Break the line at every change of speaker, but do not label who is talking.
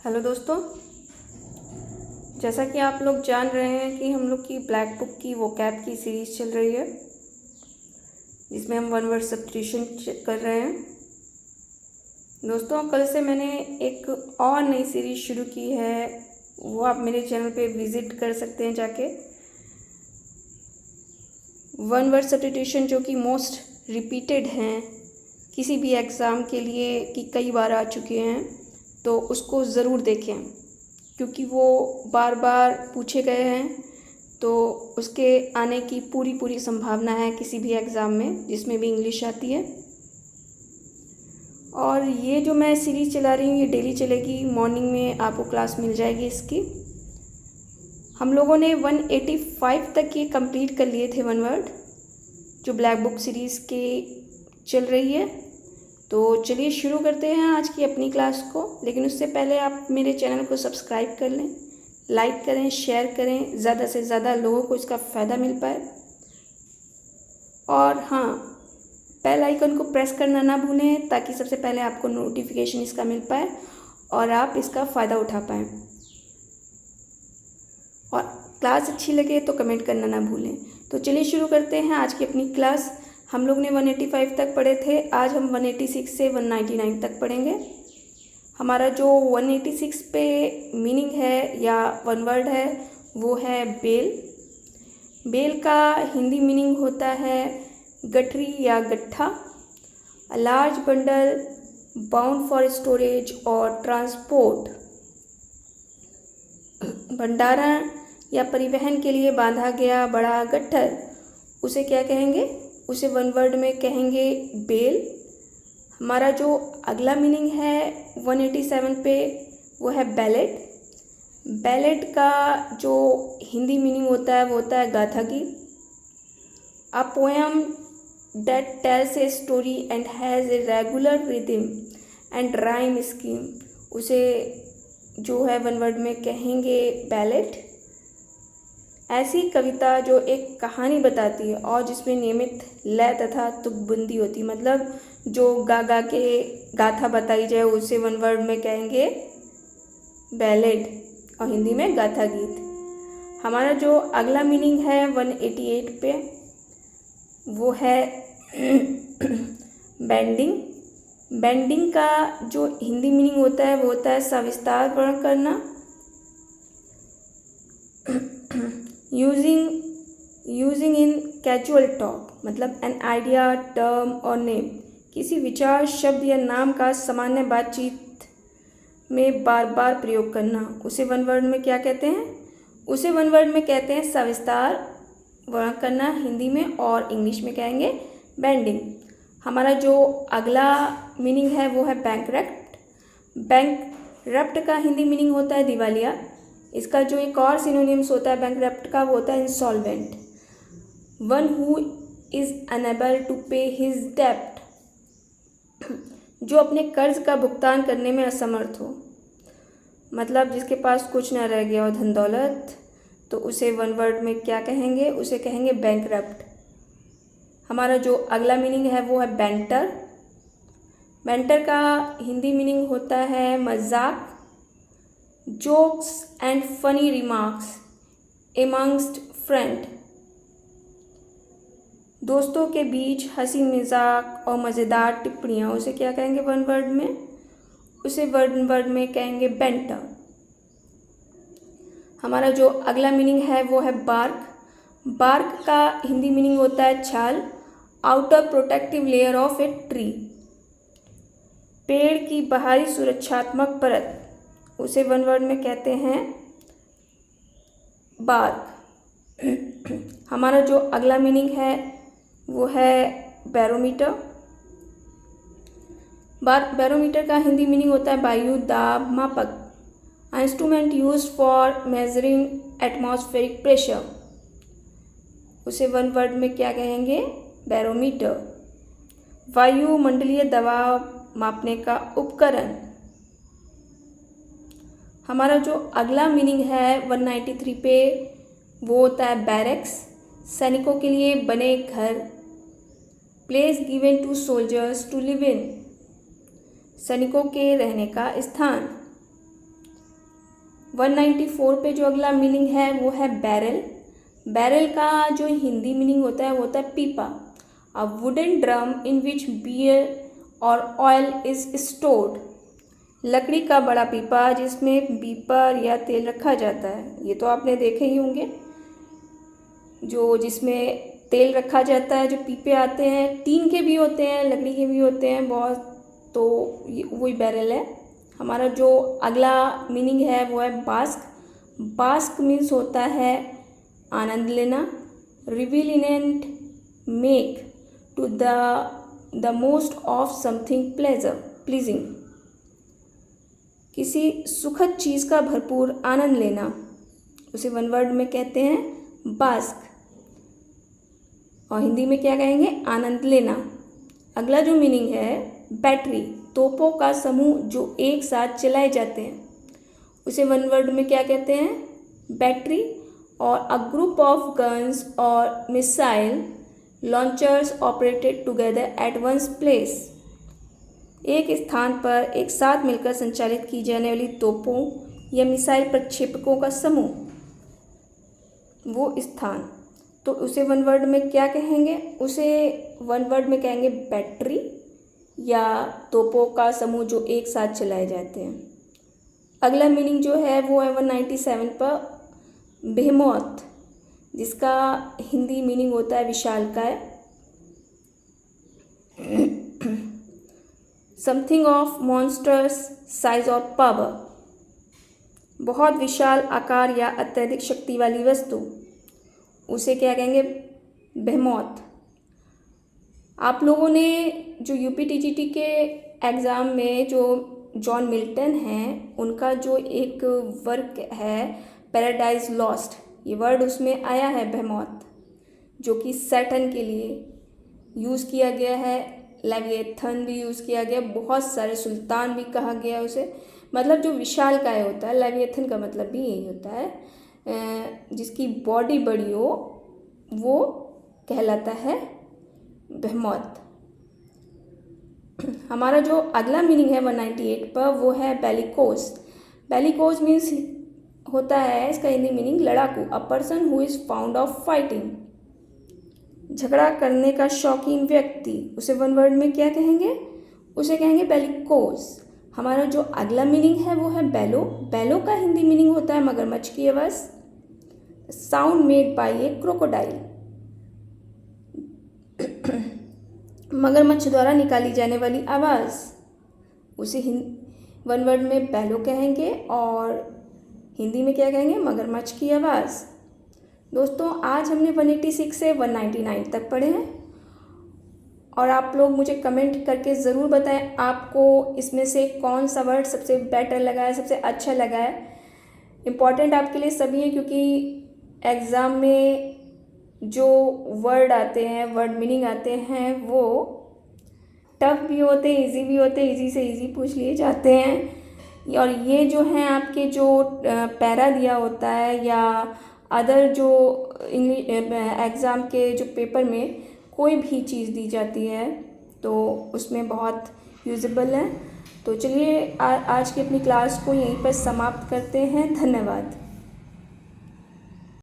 Hello दोस्तों, जैसा कि आप लोग जान रहे हैं कि हम लोग की ब्लैक बुक की वोकैब की सीरीज़ चल रही है, जिसमें हम वन वर्ड सब्स्टिट्यूशन कर रहे हैं। दोस्तों, कल से मैंने एक और नई सीरीज़ शुरू की है, वो आप मेरे चैनल पे विज़िट कर सकते हैं जाके। वन वर्ड सब्स्टिट्यूशन जो कि मोस्ट रिपीटेड हैं किसी भी एग्ज़ाम के लिए, कि कई बार आ चुके हैं, तो उसको ज़रूर देखें क्योंकि वो बार बार पूछे गए हैं। तो उसके आने की पूरी संभावना है किसी भी एग्ज़ाम में जिसमें भी इंग्लिश आती है। और ये जो मैं सीरीज़ चला रही हूँ ये डेली चलेगी, मॉर्निंग में आपको क्लास मिल जाएगी इसकी। हम लोगों ने 185 तक ये कंप्लीट कर लिए थे वन वर्ड, जो ब्लैक बुक सीरीज़ के चल रही है। तो चलिए शुरू करते हैं आज की अपनी क्लास को। लेकिन उससे पहले आप मेरे चैनल को सब्सक्राइब कर लें, लाइक करें, शेयर करें, ज़्यादा से ज़्यादा लोगों को इसका फ़ायदा मिल पाए। और हाँ, बेल आइकन को प्रेस करना ना भूलें ताकि सबसे पहले आपको नोटिफिकेशन इसका मिल पाए और आप इसका फ़ायदा उठा पाएँ। और क्लास अच्छी लगे तो कमेंट करना ना भूलें। तो चलिए शुरू करते हैं आज की अपनी क्लास। हम लोग ने 185 तक पढ़े थे, आज हम 186 से 199 तक पढ़ेंगे। हमारा जो 186 पे मीनिंग है या वन वर्ड है वो है बेल। बेल का हिंदी मीनिंग होता है गठरी या गट्ठा। A large bundle bound for storage और ट्रांसपोर्ट। भंडारण या परिवहन के लिए बांधा गया बड़ा गट्ठर, उसे क्या कहेंगे? उसे वन वर्ड में कहेंगे बेल। हमारा जो अगला मीनिंग है 187 पे वो है बैलेट। बैलेट का जो हिंदी मीनिंग होता है वो होता है गाथा गीत। A poem that tells a story and has a regular rhythm and rhyme scheme, उसे जो है वन वर्ड में कहेंगे बैलेट। ऐसी कविता जो एक कहानी बताती है और जिसमें नियमित लय तथा तुकबंदी होती है, मतलब जो गा गा के गाथा बताई जाए उसे वन वर्ड में कहेंगे बैलेड और हिंदी में गाथा गीत। हमारा जो अगला मीनिंग है 188 पे वो है बेंडिंग। बेंडिंग का जो हिंदी मीनिंग होता है वो होता है सविस्तार वर्णन करना। यूजिंग इन कैजुअल टॉक, मतलब एन आइडिया, टर्म और नेम, किसी विचार, शब्द या नाम का सामान्य बातचीत में बार बार प्रयोग करना, उसे वन वर्ड में क्या कहते हैं? उसे वन वर्ड में कहते हैं सविस्तार वर्णन करना हिंदी में, और इंग्लिश में कहेंगे बेंडिंग। हमारा जो अगला मीनिंग है वो है बैंकरप्ट। बैंकरप्ट का हिंदी मीनिंग होता है दिवालिया। इसका जो एक और सिनोनिम्स होता है बैंकरप्ट का वो होता है insolvent, one who is unable to pay his डेप्ट, जो अपने कर्ज का भुगतान करने में असमर्थ हो, मतलब जिसके पास कुछ ना रह गया हो धन दौलत, तो उसे वन वर्ड में क्या कहेंगे? उसे कहेंगे बैंकरप्ट। हमारा जो अगला मीनिंग है वो है बैंटर। बैंटर का हिंदी मीनिंग होता है मजाक, jokes and funny remarks amongst friend, दोस्तों के बीच हंसी मजाक और मज़ेदार टिप्पणियाँ, उसे क्या कहेंगे वन वर्ड में? उसे वन वर्ड में कहेंगे बैंटर। हमारा जो अगला मीनिंग है वो है बार्क। बार्क का हिंदी मीनिंग होता है छाल, outer protective layer of a tree, पेड़ की बाहरी सुरक्षात्मक परत, उसे वन वर्ड में कहते हैं बार्क। हमारा जो अगला मीनिंग है वो है बैरोमीटर। बैरोमीटर का हिंदी मीनिंग होता है वायु दाब मापक, instrument use for measuring atmospheric pressure, उसे वन वर्ड में क्या कहेंगे? बैरोमीटर। वायुमंडलीय दबाव मापने का उपकरण। हमारा जो अगला मीनिंग है 193 पे वो होता है बैरक्स, सैनिकों के लिए बने घर, place given to soldiers to live in, सैनिकों के रहने का स्थान। 194 पे जो अगला मीनिंग है वो है बैरल। बैरल का जो हिंदी मीनिंग होता है वो होता है पीपा। A wooden drum in which beer or oil is stored. लकड़ी का बड़ा पीपा जिसमें बीपर या तेल रखा जाता है। ये तो आपने देखे ही होंगे, जो जिसमें तेल रखा जाता है, जो पीपे आते हैं, टीन के भी होते हैं, लकड़ी के भी होते हैं बहुत, तो ये वही बैरल है। हमारा जो अगला मीनिंग है वो है बास्क। बास्क मीन्स होता है आनंद लेना। Revel in and make to the most of something pleasing. किसी सुखद चीज़ का भरपूर आनंद लेना, उसे वन वर्ड में कहते हैं बास्क। और हिंदी में क्या कहेंगे? आनंद लेना। अगला जो मीनिंग है बैटरी, तोपों का समूह जो एक साथ चलाए जाते हैं, उसे वन वर्ड में क्या कहते हैं? बैटरी। और अ ग्रुप ऑफ गन्स और missile launchers operated together at ones place. एक स्थान पर एक साथ मिलकर संचालित की जाने वाली तोपों या मिसाइल प्रक्षेपकों का समूह, वो स्थान। तो उसे वन वर्ड में क्या कहेंगे? उसे वन वर्ड में कहेंगे बैटरी या तोपों का समूह जो एक साथ चलाए जाते हैं। अगला मीनिंग जो है वो है 197 पर बेहेमोथ, जिसका हिंदी मीनिंग होता है विशालकाय। समथिंग ऑफ मॉन्स्टर्स साइज और पावर, बहुत विशाल आकार या अत्यधिक शक्ति वाली वस्तु, उसे क्या कहेंगे? बेहेमोथ। आप लोगों ने जो यूपीटीजीटी के एग्ज़ाम में जो जॉन मिल्टन हैं, उनका जो एक वर्क है पैराडाइज लॉस्ट, ये वर्ड उसमें आया है बेहेमोथ, जो कि सैटर्न के लिए यूज़ किया गया है। लेविएथन भी यूज़ किया गया, बहुत सारे सुल्तान भी कहा गया उसे, मतलब जो विशालकाय होता है। लेविएथन का मतलब भी यही होता है, जिसकी बॉडी बड़ी हो वो कहलाता है बेहेमोथ। हमारा जो अगला मीनिंग है 198 पर वो है बेलिकोस। बेलिकोस मीन्स होता है, इसका हिंदी मीनिंग लड़ाकू। A person who is found of fighting, झगड़ा करने का शौकीन व्यक्ति, उसे वन वर्ड में क्या कहेंगे? उसे कहेंगे बेलिकोस। हमारा जो अगला मीनिंग है वो है बेलो। बेलो का हिंदी मीनिंग होता है मगरमच्छ की आवाज़। Sound made by A crocodile, मगरमच्छ द्वारा निकाली जाने वाली आवाज़, उसे वन वर्ड में बेलो कहेंगे और हिंदी में क्या कहेंगे? मगरमच्छ की आवाज़। दोस्तों, आज हमने 186 से 199 तक पढ़े हैं और आप लोग मुझे कमेंट करके ज़रूर बताएं आपको इसमें से कौन सा वर्ड सबसे बेटर लगा है, सबसे अच्छा लगा है। इम्पॉर्टेंट आपके लिए सभी है, क्योंकि एग्ज़ाम में जो वर्ड आते हैं, वर्ड मीनिंग आते हैं, वो टफ भी होते हैं, इजी भी होते हैं, इजी से इजी पूछ लिए जाते हैं। और ये जो हैं आपके जो पैरा दिया होता है या अदर जो इंग्लिश एग्ज़ाम के जो पेपर में कोई भी चीज़ दी जाती है तो उसमें बहुत यूजेबल है। तो चलिए आज की अपनी क्लास को यहीं पर समाप्त करते हैं। धन्यवाद।